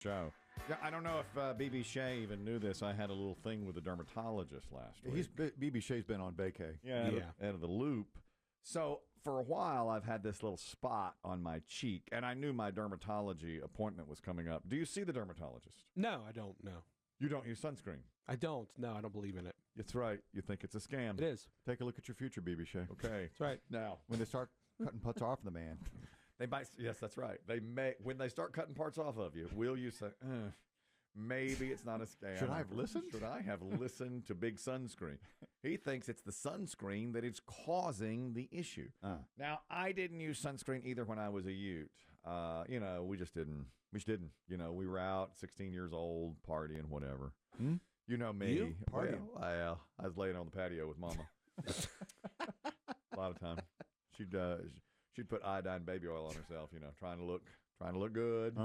show. Yeah, I don't know if BB Shea even knew this. I had a little thing with a dermatologist last week. BB Shea's been on vacay. Yeah. Out of the loop. So for a while, I've had this little spot on my cheek, and I knew my dermatology appointment was coming up. Do you see the dermatologist? No, I don't know. You don't use sunscreen? I don't. No, I don't believe in it. That's right. You think it's a scam. It is. Take a look at your future, BB Shea. Okay. That's right. Now, When they start cutting putts off the man. they might. Yes, that's right. They may when they start cutting parts off of you. Will you say, maybe it's not a scam? Should I have listened? Should I have listened to Big Sunscreen? He thinks it's the sunscreen that is causing the issue. Now, I didn't use sunscreen either when I was a Ute. We just didn't. We were out, 16 years old, partying, whatever. You know me. You? Partying? Well, I was laying on the patio with Mama. A lot of time. She'd put iodine baby oil on herself, trying to look good.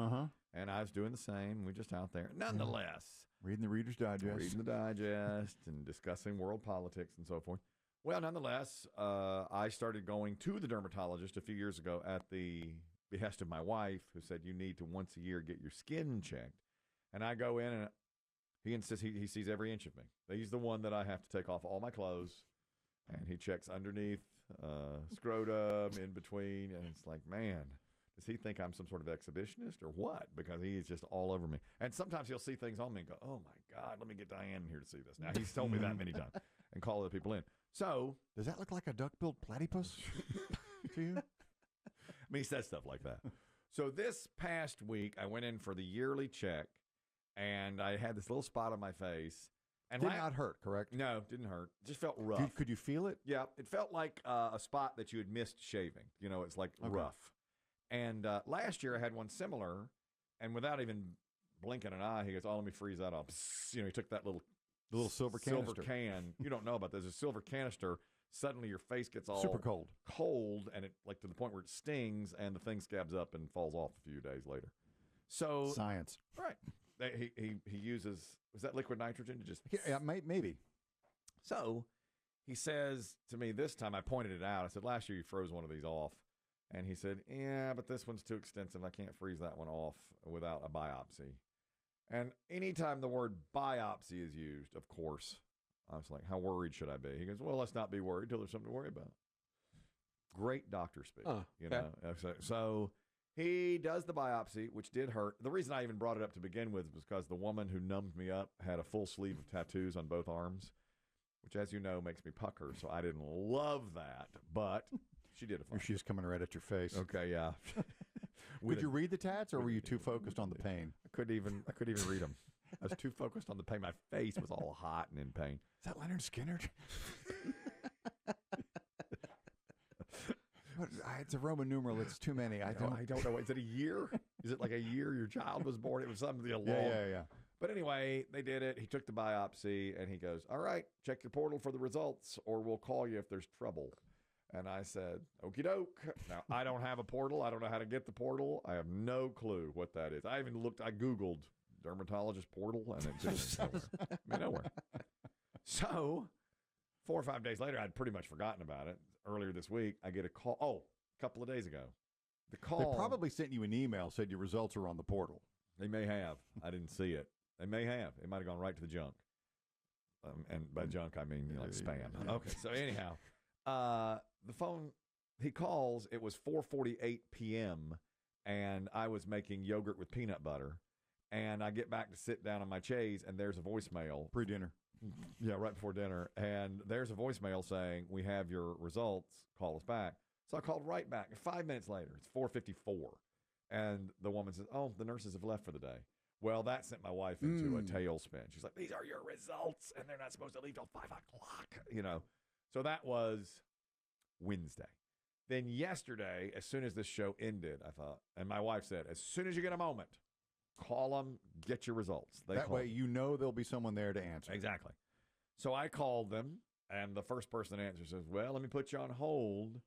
And I was doing the same. We're just out there. Nonetheless, Reading the Reader's Digest. reading the digest and discussing world politics and so forth. Well, nonetheless, I started going to the dermatologist a few years ago at the behest of my wife, who said you need to once a year get your skin checked. And I go in, and he insists he sees every inch of me. He's the one that I have to take off all my clothes, and he checks underneath, scrotum, in between, and it's like, man, does he think I'm some sort of exhibitionist or what? Because he's just all over me. And sometimes he'll see things on me and go, oh, my God, let me get Diane in here to see this. Now, he's told me that many times and call other people in. So, does that look like a duck-billed platypus to you? I mean, he says stuff like that. So this past week, I went in for the yearly check, and I had this little spot on my face. And Did not hurt, correct? No, it didn't hurt. It just felt rough. Could you feel it? Yeah, it felt like a spot that you had missed shaving. It's like rough. And last year I had one similar, and without even blinking an eye, he goes, oh, let me freeze that off. He took that little silver canister. Silver can. You don't know about this. A silver canister. Suddenly your face gets all super cold, and it to the point where it stings, and the thing scabs up and falls off a few days later. So science, right? He uses, was that liquid nitrogen to just maybe. So he says to me this time, I pointed it out. I said, last year you froze one of these off, and he said, yeah, but this one's too extensive. I can't freeze that one off without a biopsy. And anytime the word biopsy is used, of course, I was like, how worried should I be? He goes, well, let's not be worried until there's something to worry about. Great doctor speak. So he does the biopsy, which did hurt. The reason I even brought it up to begin with was because the woman who numbed me up had a full sleeve of tattoos on both arms, which, as you know, makes me pucker. So I didn't love that, but she did a fine. She's coming right at your face. Okay, yeah. Could you read the tats, or were you too focused on the pain? I couldn't even read them. I was too focused on the pain. My face was all hot and in pain. Is that Leonard Skinner? It's a Roman numeral. It's too many. I don't know. Is it a year? Is it like a year your child was born? It was something long. Yeah. But anyway, they did it. He took the biopsy, and he goes, all right, check your portal for the results, or we'll call you if there's trouble. And I said, okie doke. Now, I don't have a portal. I don't know how to get the portal. I have no clue what that is. I even I Googled dermatologist portal, and it just nowhere. So 4 or 5 days later, I'd pretty much forgotten about it. Earlier this week, I get a call. Oh, a couple of days ago. The call. They probably sent you an email, said your results are on the portal. They may have. I didn't see it. They may have. It might have gone right to the junk. And by junk, I mean like spam. Yeah. Okay, so anyhow, the phone, he calls. It was 4:48 p.m., and I was making yogurt with peanut butter. And I get back to sit down on my chaise, and there's a voicemail. Pre-dinner. Yeah, right before dinner. And there's a voicemail saying, we have your results. Call us back. So I called right back. 5 minutes later, it's 4:54. And the woman says, oh, the nurses have left for the day. Well, that sent my wife into a tailspin. She's like, these are your results, and they're not supposed to leave till 5 o'clock. So that was Wednesday. Then yesterday, as soon as this show ended, I thought, and my wife said, as soon as you get a moment, call them, get your results. That way there'll be someone there to answer. Exactly. So I called them, and the first person that answers says, well, let me put you on hold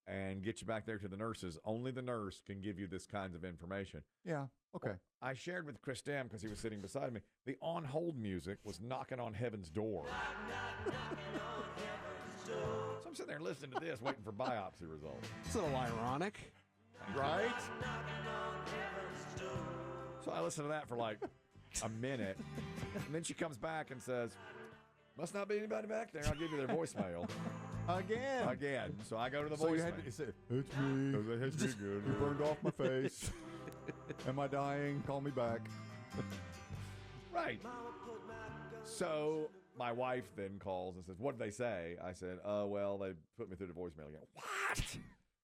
and get you back there to the nurses. Only the nurse can give you this kinds of information. Yeah, okay. Well, I shared with Chris Demm, because he was sitting beside me, the on-hold music was knocking on heaven's door. So I'm sitting there listening to this, waiting for biopsy results. It's a little ironic. Right? So I listened to that for like a minute. And then she comes back and says, must not be anybody back there. I'll give you their voicemail. Again. So I go to the So voicemail. you had to say, it's me. It's me good. You burned off my face. Am I dying? Call me back. Right. So my wife then calls and says, what did they say? I said, well, they put me through the voicemail again. What?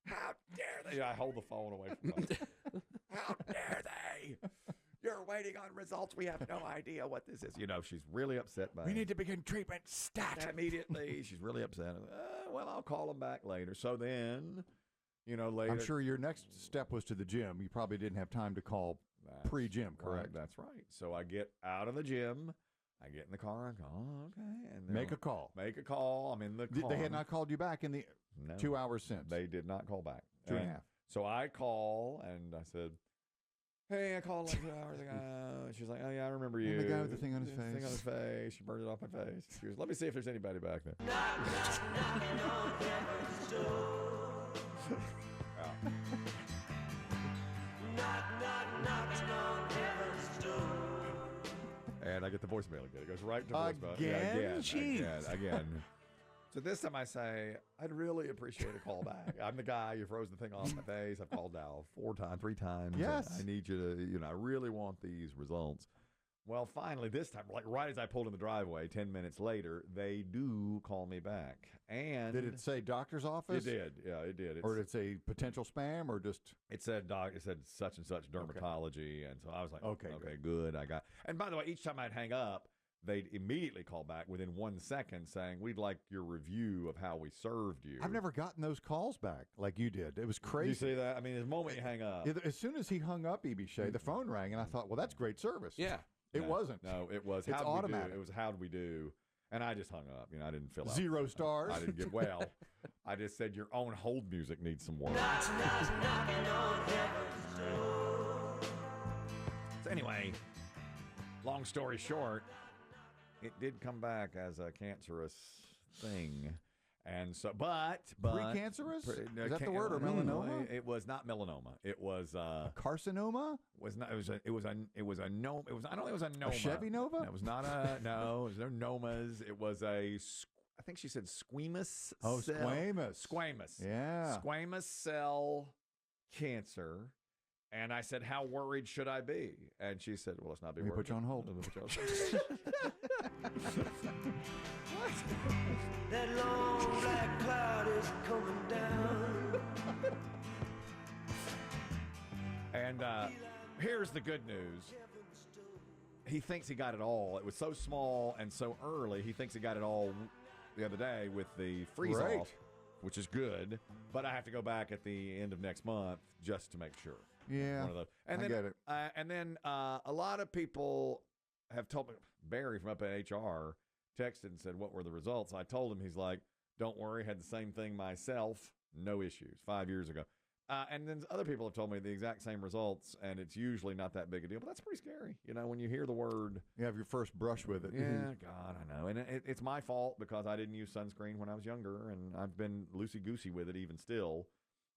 How dare they? I hold the phone away from them. How dare they? You're waiting on results. We have no idea what this is. You know, she's really upset by it. We need to begin treatment stat. Immediately. She's really upset. Well, I'll call them back later. So then, you know, later. I'm sure your next step was to the gym. You probably didn't have time to call pre-gym, correct? Right, that's right. So I get out of the gym. I get in the car and go, oh, okay. And Make a call. Make a call. I'm in the car. They had not called you back in the 2 hours since. They did not call back. 2.5. So I call and I said, hey, I called like 2 hours ago. She's like, oh, yeah, I remember you. And the guy with the thing on his face. Thing on his face. She burned it off my face. She goes, let me see if there's anybody back there. And I get the voicemail again. It goes right to voicemail. Again. So this time I say, I'd really appreciate a call back. I'm the guy who froze the thing off my face. I've called now 3 times. Yes. I need you to, I really want these results. Well, finally, this time, like right as I pulled in the driveway, 10 minutes later, they do call me back. And did it say doctor's office? It did. Yeah, it did. Or did it say potential spam or just? It said such and such dermatology. And so I was like, okay, good. And by the way, each time I'd hang up, they'd immediately call back within 1 second saying, we'd like your review of how we served you. I've never gotten those calls back like you did. It was crazy. You see that? I mean, the moment you hang up. As soon as he hung up, E.B. Shea, the phone rang, and I thought, well, that's great service. Yeah. It wasn't. No, it was. It's automatic. It was how'd we do? And I just hung up. I didn't fill out. 0 stars. I didn't get I just said your own hold music needs some work. So anyway, long story short, it did come back as a cancerous thing. And so, but precancerous? Is that the word, or melanoma? It was not melanoma. It was a carcinoma. Was not. It was a no. It was. I don't think it was a noma. A Chevy Nova. It was not a no. There was no nomas. It was a. I think she said squamous. Oh, cell. Squamous. Yeah. Squamous cell cancer. And I said, how worried should I be? And she said, well, let's not be worried. Put you on hold. That long black cloud is coming down. And here's the good news. He thinks he got it all. It was so small and so early. He thinks he got it all the other day with the freeze off, which is good. But I have to go back at the end of next month just to make sure. Yeah, one of those. And I get it. And then a lot of people have told me, Barry from up at HR texted and said, what were the results? I told him, he's like, don't worry, had the same thing myself, no issues, 5 years ago. And then other people have told me the exact same results, and it's usually not that big a deal. But that's pretty scary, when you hear the word. You have your first brush with it. Yeah, God, I know. And it's my fault because I didn't use sunscreen when I was younger, and I've been loosey-goosey with it even still,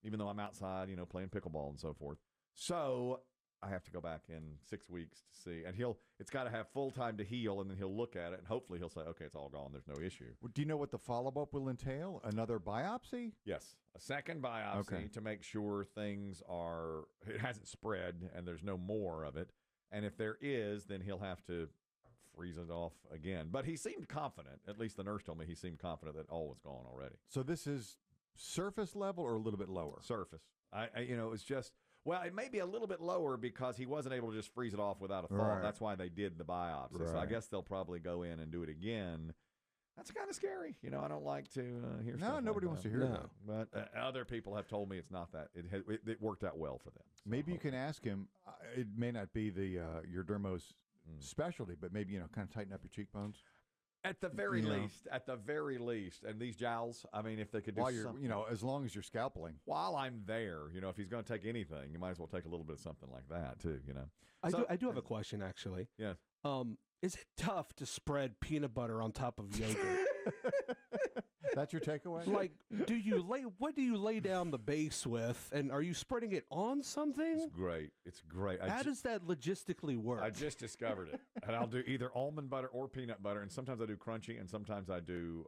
even though I'm outside, playing pickleball and so forth. So I have to go back in 6 weeks to see. And it's got to have full time to heal, and then he'll look at it, and hopefully he'll say, okay, it's all gone. There's no issue. Do you know what the follow-up will entail? Another biopsy? Yes. A second biopsy to make sure it hasn't spread and there's no more of it. And if there is, then he'll have to freeze it off again. But he seemed confident. At least the nurse told me he seemed confident that all was gone already. So this is surface level or a little bit lower? Surface. It's just... Well, it may be a little bit lower because he wasn't able to just freeze it off without a thaw. Right. That's why they did the biopsy. Right. So I guess they'll probably go in and do it again. That's kind of scary. I don't like to hear stuff like nobody wants to hear that. But other people have told me it's not that. It worked out well for them. So maybe you can ask him. It may not be your dermo's specialty, but maybe, kind of tighten up your cheekbones. At the very least, and these jowls, if they could do something. As long as you're scalpeling. While I'm there, if he's going to take anything, you might as well take a little bit of something like that, too, I do have a question, actually. Yes. Is it tough to spread peanut butter on top of yogurt? That's your takeaway? Like, what do you lay down the base with, and are you spreading it on something? It's great. It's great. How does that logistically work? I just discovered it, and I'll do either almond butter or peanut butter, and sometimes I do crunchy, and sometimes I do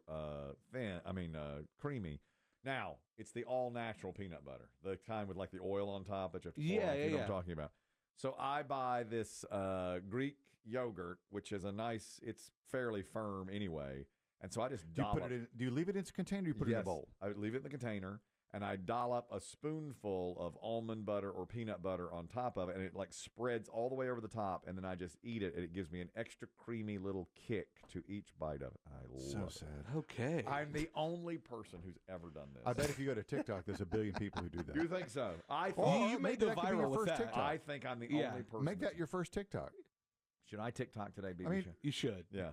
creamy. Now it's the all natural peanut butter, the kind with like the oil on top that you have to pour off. You know what I'm talking about. So I buy this Greek yogurt, which is it's fairly firm anyway. And so I just dollop. Do you leave it in its container or you put it in a bowl? I would leave it in the container, and I dollop a spoonful of almond butter or peanut butter on top of it, and it like spreads all the way over the top, and then I just eat it, and it gives me an extra creamy little kick to each bite of it. I love it. Sad. Okay. I'm the only person who's ever done this. I bet if you go to TikTok, there's a billion people who do that. You think so? I think you may go viral with that. TikTok. I think I'm the only person. Make that your first TikTok. Should I TikTok today, BB? I mean, You should. yeah.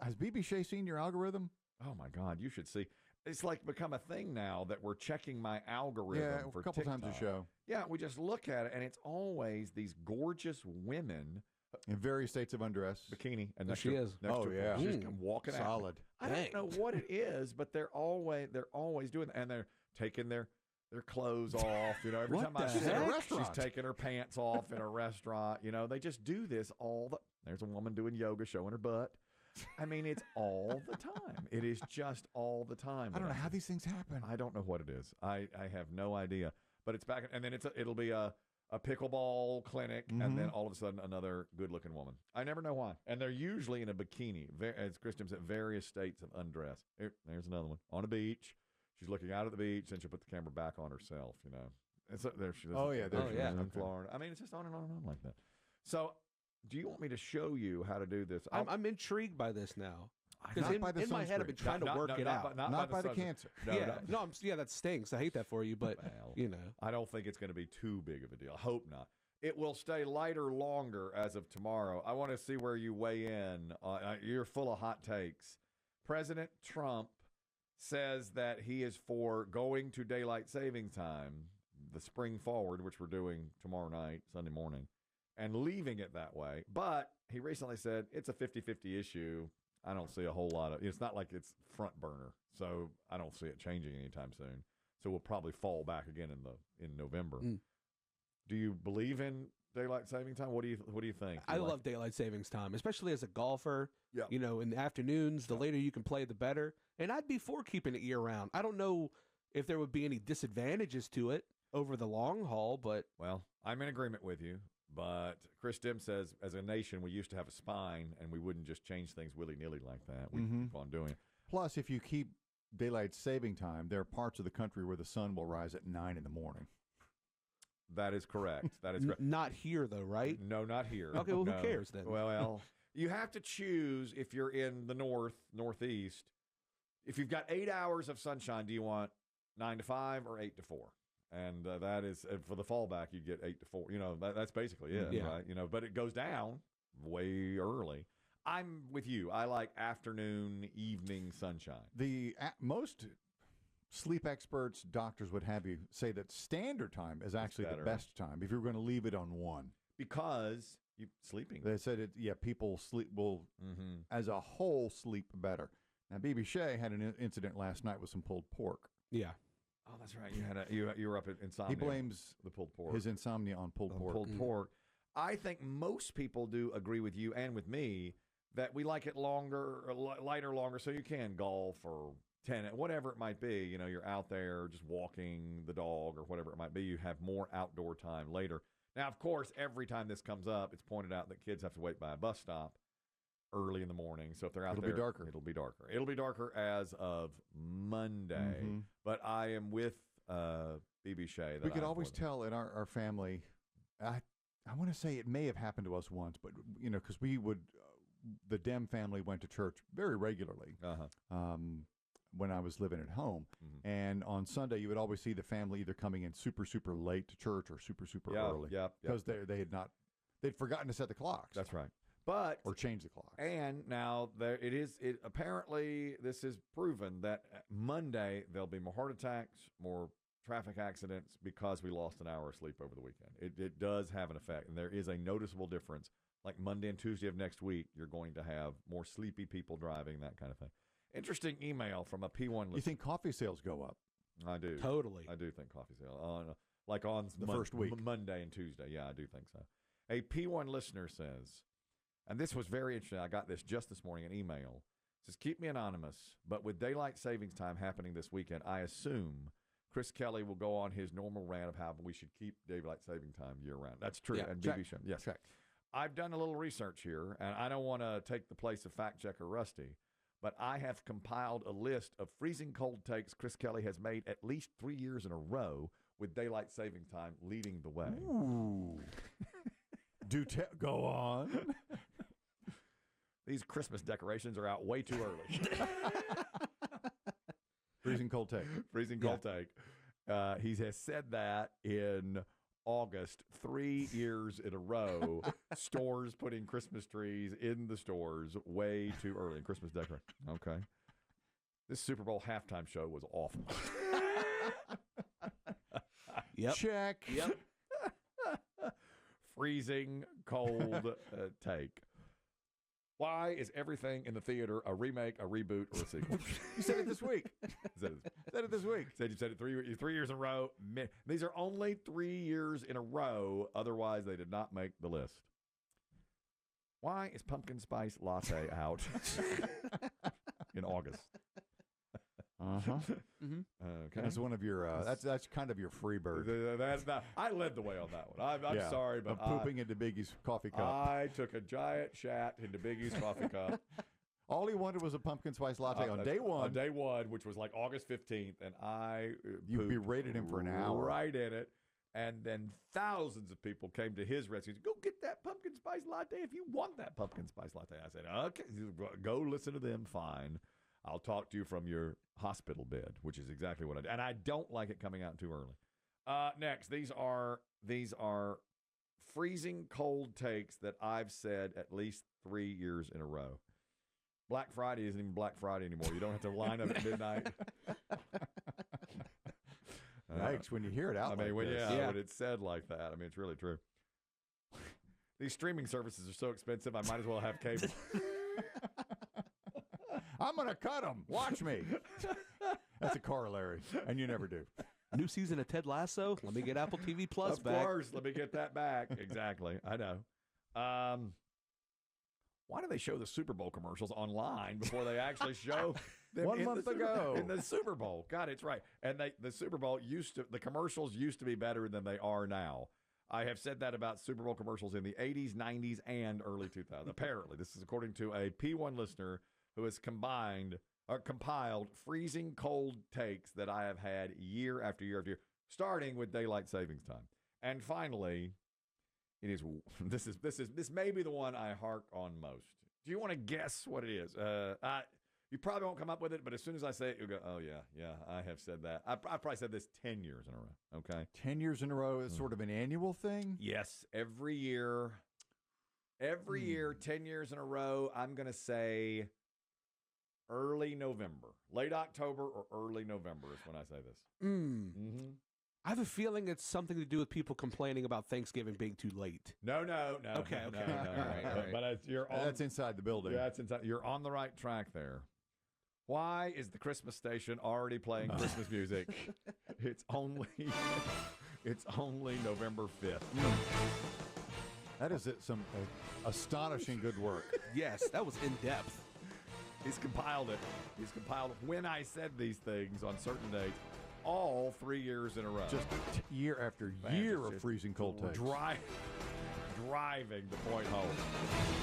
Has BB Shea seen your algorithm? Oh my God, you should see. It's like become a thing now that we're checking my algorithm for a couple TikTok. times a show. Yeah, we just look at it, and it's always these gorgeous women In various states of undress. bikini. And There she is. Next to her, she's walking out. Solid. I don't know what it is, but they're always doing that, and they're taking their clothes off. You know, every What time I the see her, heck? she's taking her pants off in a restaurant. You know, they just do this There's a woman doing yoga, showing her butt. I mean, it's all the time. It is just all the time. I don't know how these things happen. I don't know what it is. I have no idea. But it's back, and then it'll be a pickleball clinic, and then all of a sudden another good-looking woman. I never know why. And they're usually in a bikini, as Kristen said, various states of undress. There's another one on a beach. She's looking out at the beach, and she'll put the camera back on herself. You know, and so there she is. Oh, yeah, there she is. in Florida. I mean, it's just on and on and on like that. So, do you want me to show you how to do this? I'm intrigued by this now. Because Not by the in my head, I've been sunscreen. trying to work it out. Not by the sunscreen. cancer. No, that stinks. I hate that for you, but Well, you know. I don't think it's going to be too big of a deal. I hope not. It will stay lighter longer as of tomorrow. I want to see where you weigh in. You're full of hot takes. President Trump says that he is for going to daylight savings time, the spring forward, which we're doing tomorrow night, Sunday morning, and leaving it that way. But he recently said it's a 50-50 issue. I don't see a whole lot of, it's not like it's front burner. So I don't see it changing anytime soon. So we'll probably fall back again in November. Do you believe in daylight saving time? What do you think? I love daylight savings time, especially as a golfer. Yeah. You know, in the afternoons, the later you can play, the better. And I'd be for keeping it year round. I don't know if there would be any disadvantages to it over the long haul, but Well, I'm in agreement with you. But Chris Demm says, as a nation, we used to have a spine, and we wouldn't just change things willy-nilly like that. We keep on doing it. Plus, if you keep daylight saving time, there are parts of the country where the sun will rise at 9 in the morning. That is correct. That is correct. not here though, right? No, not here. Okay, well, No. who cares then? Well, you have to choose if you're in the northeast. If you've got 8 hours of sunshine, do you want 9 to 5 or 8 to 4? And that is, for the fallback, you get 8 to 4. You know, that's basically it, Yeah. right? You know, but it goes down way early. I'm with you. I like afternoon, evening sunshine. Most sleep experts, doctors would have you say that standard time is actually the better. best time if you're going to leave it on 1. Because you're sleeping. They said people will, as a whole, sleep better. Now, BB Shea had an incident last night with some pulled pork. Yeah. Oh, that's right. You were up at insomnia. He blames the pulled pork. his insomnia on pulled pork. Pulled pork. I think most people do agree with you and with me that we like it longer, lighter longer, so you can golf or tennis, whatever it might be. You know, you're out there just walking the dog or whatever it might be. You have more outdoor time later. Now, of course, every time this comes up, it's pointed out that kids have to wait by a bus stop early in the morning. So if they're out there, it'll be darker. It'll be darker. It'll be darker as of Monday. But I am with BB Shea. We could always tell in our family. I want to say it may have happened to us once, but you know, because we would, the Demm family went to church very regularly. When I was living at home, and on Sunday you would always see the family either coming in super late to church or super early. Because they'd forgotten to set the clocks. That's right. But or change the clock. And now it apparently this is proven that Monday there'll be more heart attacks, more traffic accidents because we lost an hour of sleep over the weekend. It does have an effect, and there is a noticeable difference. Like Monday and Tuesday of next week, you're going to have more sleepy people driving, that kind of thing. Interesting email from a P1 listener. You think coffee sales go up? I do. Totally. I do think coffee sale on The first week. Monday and Tuesday. Yeah, I do think so. A P1 listener says, and this was very interesting. I got this just this morning, an email. It says, keep me anonymous, but with daylight savings time happening this weekend, I assume Chris Kelly will go on his normal rant of how we should keep daylight saving time year round. That's true. Yeah, And check. BB show. Yes. Check. I've done a little research here, and I don't want to take the place of fact checker Rusty, but I have compiled a list of freezing cold takes Chris Kelly has made at least 3 years in a row with daylight saving time leading the way. Ooh. Go on. These Christmas decorations are out way too early. Freezing cold take. Freezing cold take. He has said that in August 3 years in a row. Stores putting Christmas trees in the stores way too early. Christmas decoration. Okay. This Super Bowl halftime show was awful. Yep. Check. Yep. Freezing cold take. Why is everything in the theater a remake, a reboot, or a sequel? You said it this week. Said it this week. you said it 3 years in a row. These are only 3 years in a row. Otherwise, they did not make the list. Why is pumpkin spice latte out in August? Uh-huh. Mm-hmm. Okay. That's one of your. That's kind of your free bird. I led the way on that one. I'm Yeah. sorry, but Of pooping into Biggie's coffee cup. I took a giant shat into Biggie's coffee cup. All he wanted was a pumpkin spice latte on day one. On day one, which was like August 15th, and I You pooped berated him for an hour. right in it. And then thousands of people came to his rescue. Go get that pumpkin spice latte if you want that pumpkin spice latte. I said, okay, go listen to them. Fine. I'll talk to you from your hospital bed, which is exactly what I did. And I don't like it coming out too early. Next, these are freezing cold takes that I've said at least 3 years in a row. Black Friday isn't even Black Friday anymore. You don't have to line up at midnight. Yikes, when you hear it out when this. when it's said like that. I mean, it's really true. These streaming services are so expensive, I might as well have cable. I'm going to cut them. Watch me. That's a corollary, and you never do. New season of Ted Lasso. Let me get Apple TV Plus back. Of course. Let me get that back. Exactly. I know. Why do they show the Super Bowl commercials online before they actually show them 1 month ago in the Super Bowl? God, it's right. And the Super Bowl the commercials used to be better than they are now. I have said that about Super Bowl commercials in the 80s, 90s, and early 2000s. Apparently, this is according to a P1 listener who has compiled freezing cold takes that I have had year after year after year, starting with daylight savings time. And finally, this may be the one I hark on most. Do you want to guess what it is? You probably won't come up with it, but as soon as I say it, you'll go, oh, yeah, I have said that. I probably said this 10 years in a row, okay? 10 years in a row is sort of an annual thing? Yes, every year, 10 years in a row, I'm going to say early November. Late October or early November is when I say this. Mm-hmm. I have a feeling it's something to do with people complaining about Thanksgiving being too late. No. Okay. No. All right. But That's inside the building. Yeah, that's inside. You're on the right track there. Why is the Christmas station already playing Christmas music? It's only November 5th. That is some astonishing good work. Yes, that was in depth. He's compiled it. He's compiled when I said these things on certain dates, all 3 years in a row. Just year after Man, year it's of just freezing cold takes. Driving the point home.